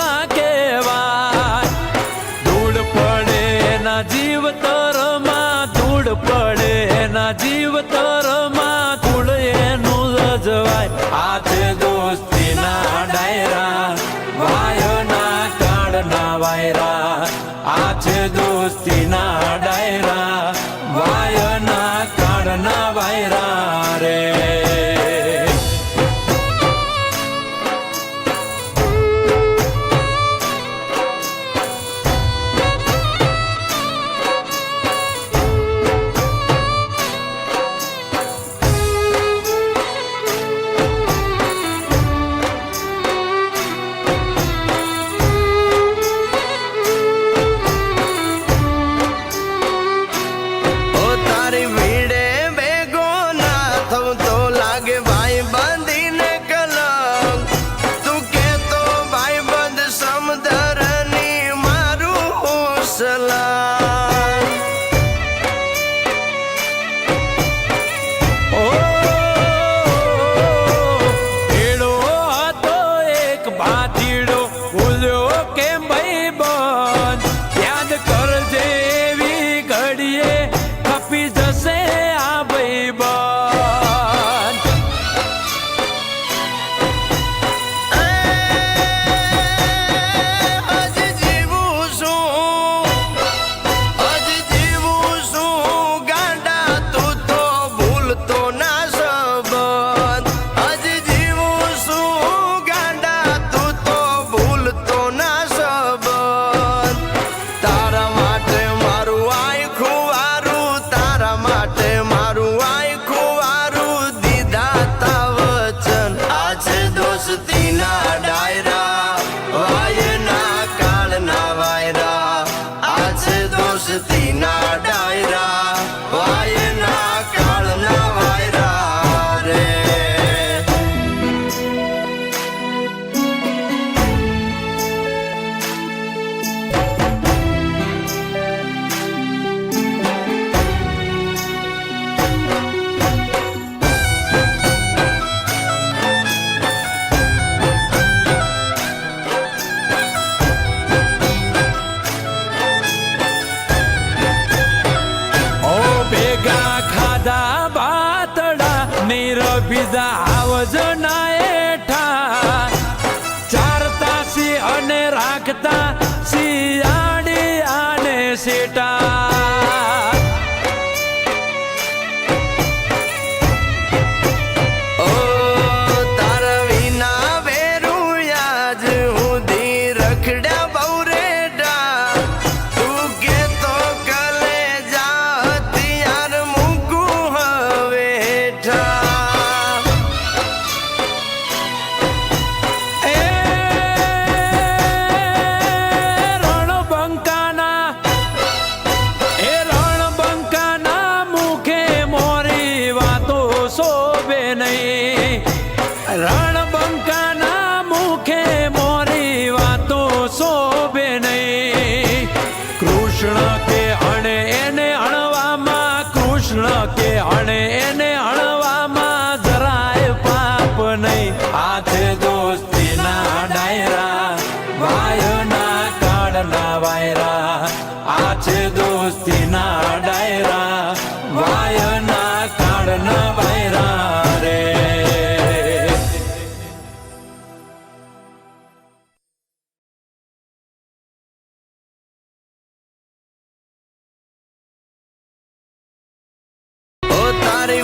ભૂલા કેવાય. ધૂળ પડે એના જીવતરમાં, ધૂળ પડે એના જીવતરમાં, ધૂળ એનું જજવાય. આ છે દોસ્તીના ડાયરા, વાયના કાળના વાયરા. આ છે દોસ્તીના ડાયરા, વાયના કાળના વાયરા રે. બીજા આવજના એઠા ચારતા સી અને રાખતા શિયાળી આને સેટા. ઓ તારા વિના વેરુયા જ હુંધી રખડ્યા બહુ રેડા. તું કે તો કલે જા હથિયાર મૂકું હવે હેઠા. રણબંકાના મુખે મોરી વાતો શોભે નહીં. કૃષ્ણ કે અણે એને અણવામાં, કૃષ્ણ કે અણે એને અણવામાં જરાય પાપ નહીં. આ છે દોસ્તીના ડાયરા, વાયના કાળના વાયરા. આ છે દોસ્તીના ડાયરા, વાયના કાળના વાયરા રે. તારી